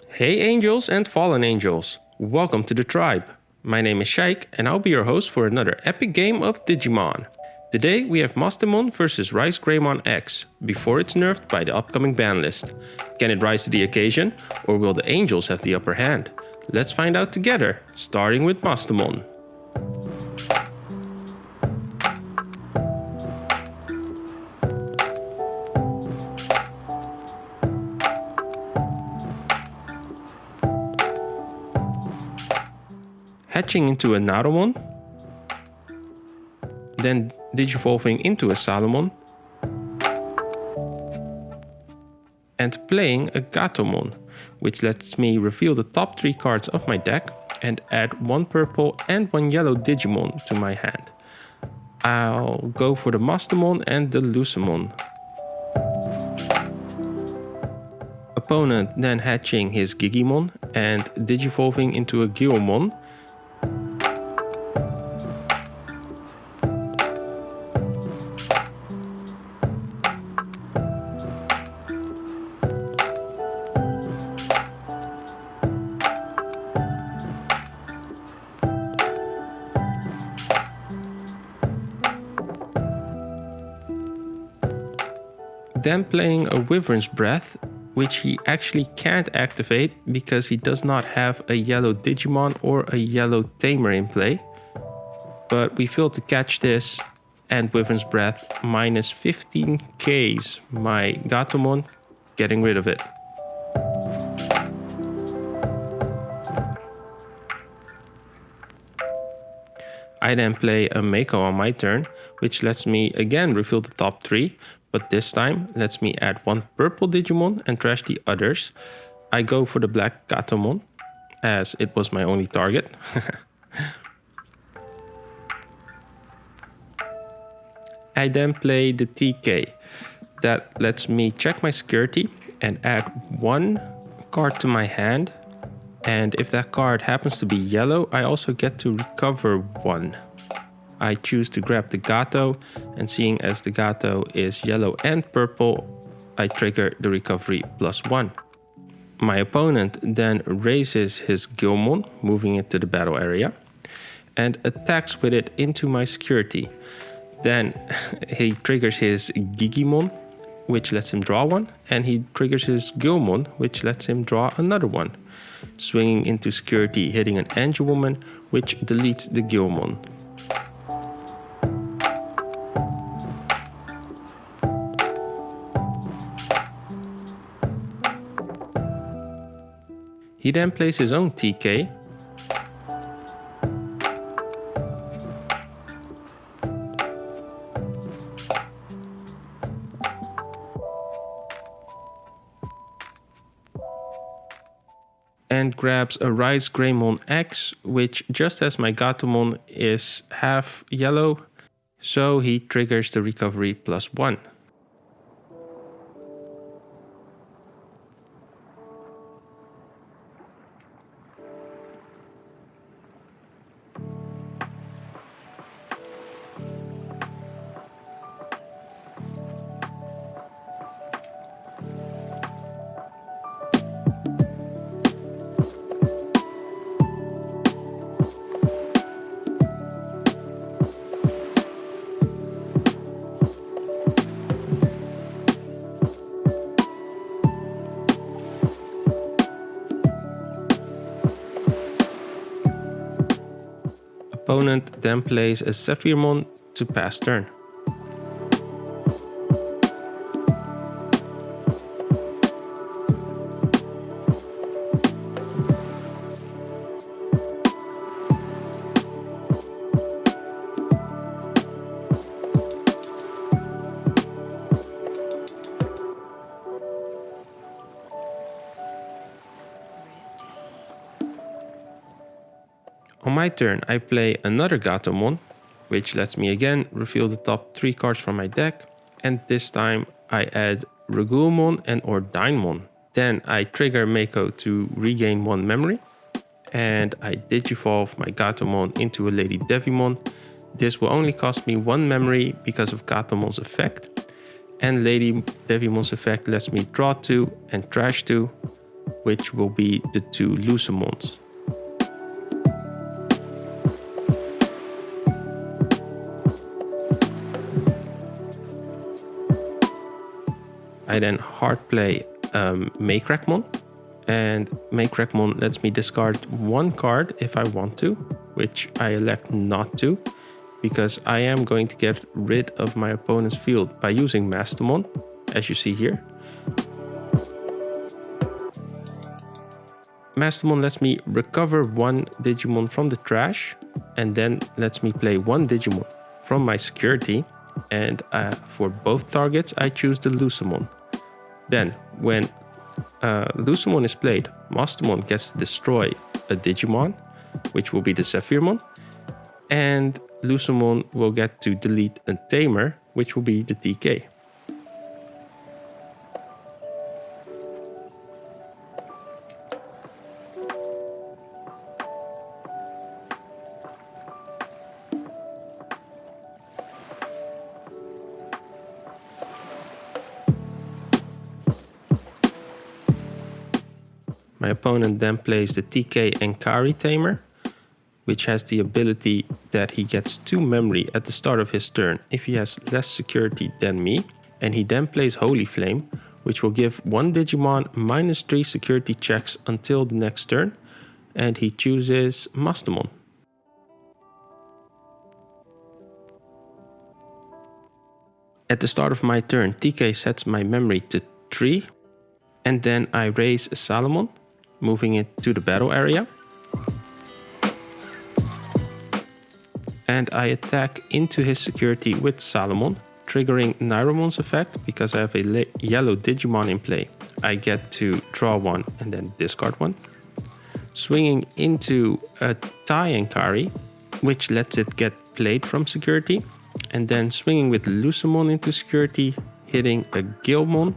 Hey angels and fallen angels, welcome to the tribe. My name is Shaik and I'll be your host for another epic game of Digimon. Today we have Mastemon vs RizeGreymon X, before it's nerfed by the upcoming banlist. Can it rise to the occasion, or will the angels have the upper hand? Let's find out together, starting with Mastemon. Hatching into a Narumon, then digivolving into a Salomon, and playing a Gatomon, which lets me reveal the top 3 cards of my deck and add 1 purple and 1 yellow Digimon to my hand. I'll go for the Mastemon and the Lucemon. Opponent then hatching his Gigimon and digivolving into a Gyomon. Then playing a Wyvern's Breath, which he actually can't activate because he does not have a yellow Digimon or a yellow Tamer in play. But we failed to catch this, and Wyvern's Breath minus 15Ks my Gatomon, getting rid of it. I then play a Mako on my turn, which lets me again reveal the top 3, but this time lets me add 1 purple Digimon and trash the others. I go for the black Gatomon, as it was my only target. I then play the TK. That lets me check my security and add 1 card to my hand. And if that card happens to be yellow, I also get to recover 1. I choose to grab the Gato, and seeing as the Gato is yellow and purple, I trigger the recovery +1. My opponent then raises his Gyomon, moving it to the battle area, and attacks with it into my security. Then he triggers his Gigimon, which lets him draw 1, and he triggers his Gyomon, which lets him draw another 1. Swinging into security, hitting an Angelwoman, which deletes the Gyomon. He then plays his own TK, and grabs a RizeGreymon X, which, just as my Gatomon, is half yellow, so he triggers the recovery +1. Opponent then plays a Zephyrmon to pass turn. On my turn, I play another Gatomon, which lets me again reveal the top 3 cards from my deck, and this time I add Regulmon and or Dynamon. Then I trigger Mako to regain 1 memory, and I digivolve my Gatomon into a Lady Devimon. This will only cost me 1 memory because of Gatomon's effect, And Lady Devimon's effect lets me draw 2 and trash 2, which will be the 2 Lucemons. I then hard play RizeGreymon, and RizeGreymon lets me discard 1 card if I want to, which I elect not to, because I am going to get rid of my opponent's field by using Mastemon, as you see here. Mastemon lets me recover 1 Digimon from the trash, and then lets me play 1 Digimon from my security, and for both targets I choose the Lucemon. Then, when Lucemon is played, Mastemon gets to destroy a Digimon, which will be the Zephyrmon, and Lucemon will get to delete a Tamer, which will be the TK. My opponent then plays the TK and Kari Tamer, which has the ability that he gets 2 memory at the start of his turn if he has less security than me, and he then plays Holy Flame, which will give 1 Digimon -3 security checks until the next turn, and he chooses Mastemon. At the start of my turn, TK sets my memory to 3, and then I raise a Salamon, moving it to the battle area. And I attack into his security with Salamon, triggering Nairomon's effect because I have a yellow Digimon in play. I get to draw 1 and then discard 1. Swinging into a Tai and Kari, which lets it get played from security. And then swinging with Lucemon into security, hitting a Guilmon.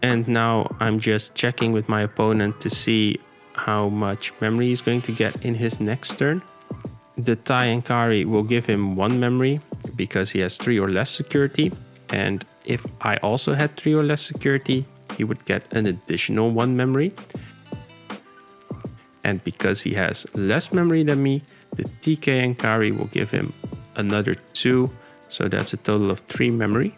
And now I'm just checking with my opponent to see how much memory he's going to get in his next turn. The Tai and Kari will give him 1 memory because he has 3 or less security. And if I also had 3 or less security, he would get an additional 1 memory. And because he has less memory than me, the TK and Kari will give him another 2. So that's a total of 3 memory.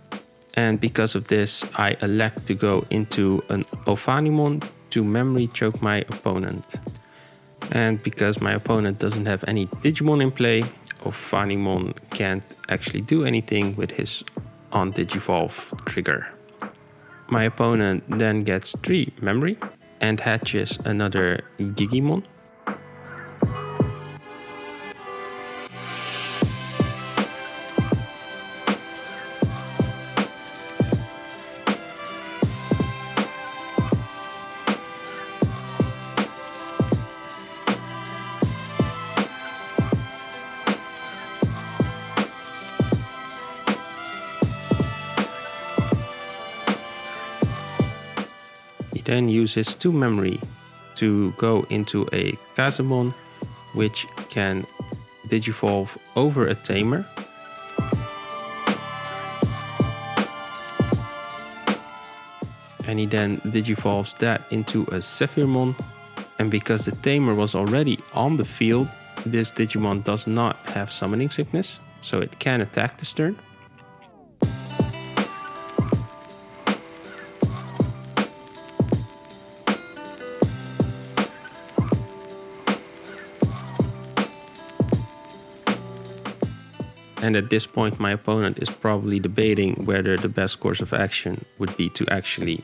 And because of this, I elect to go into an Ophanimon to memory choke my opponent. And because my opponent doesn't have any Digimon in play, Ophanimon can't actually do anything with his on Digivolve trigger. My opponent then gets 3 memory and hatches another Digimon. Then uses 2 memory to go into a Kazemon, which can Digivolve over a Tamer. And he then Digivolves that into a Zephyrmon. And because the Tamer was already on the field, this Digimon does not have summoning sickness, so it can attack this turn. And at this point, my opponent is probably debating whether the best course of action would be to actually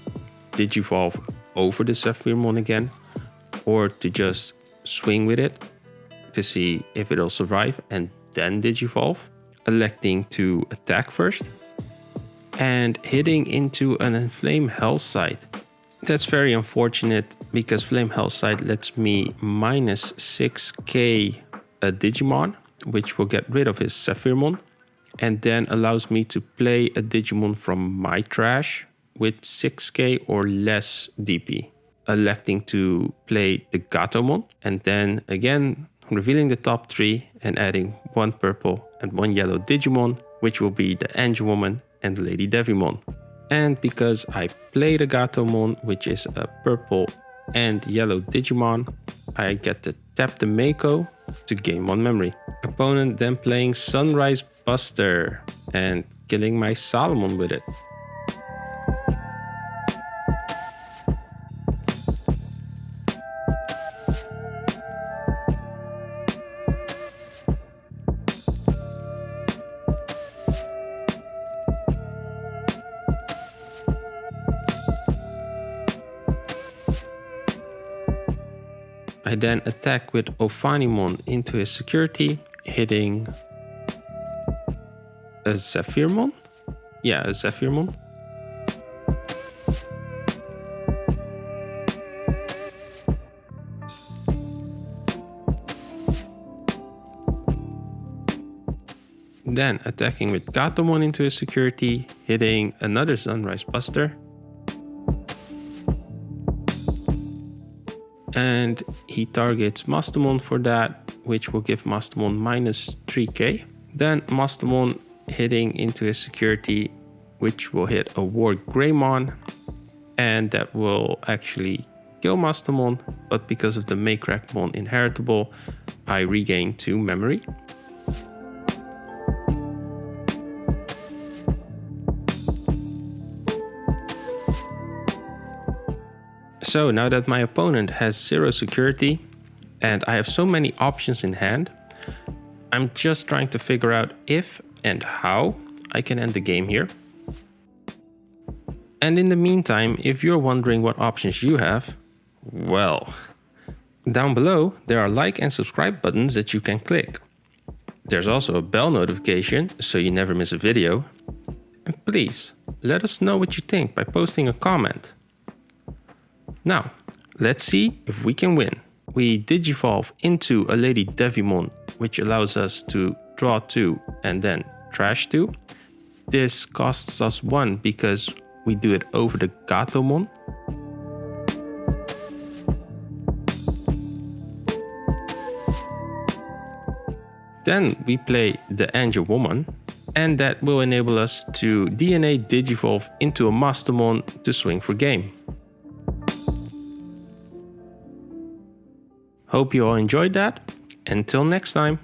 Digivolve over the Zephyrmon again, or to just swing with it to see if it'll survive and then Digivolve, electing to attack first and hitting into an Inflame Hellside. That's very unfortunate because Flame Hellside lets me minus 6k a Digimon, which will get rid of his Zephyrmon, and then allows me to play a Digimon from my trash with 6k or less DP, electing to play the Gatomon, and then again revealing the top 3 and adding 1 purple and 1 yellow Digimon, which will be the Angel Woman and Lady Devimon. And because I played a Gatomon, which is a purple and yellow Digimon, I get to tap the Mako to gain 1 memory. Opponent then playing Sunrise Buster and killing my Solomon with it. I then attack with Ophanimon into his security, hitting a Zephyrmon? Yeah, a Zephyrmon. Then attacking with Gatomon into his security, hitting another Sunrise Buster. And he targets Mastemon for that, which will give Mastemon minus 3k. Then Mastemon hitting into his security, which will hit a RizeGreymon, and that will actually kill Mastemon, but because of the Maycrackmon inheritable, I regain 2 memory. So now that my opponent has 0 security and I have so many options in hand, I'm just trying to figure out if and how I can end the game here. And in the meantime, if you're wondering what options you have, well, down below there are like and subscribe buttons that you can click. There's also a bell notification so you never miss a video. And please, let us know what you think by posting a comment. Now, let's see if we can win. We digivolve into a Lady Devimon, which allows us to draw 2 and then trash 2. This costs us 1 because we do it over the Gatomon. Then we play the Angel Woman, and that will enable us to DNA digivolve into a Mastemon to swing for game. Hope you all enjoyed that. Until next time.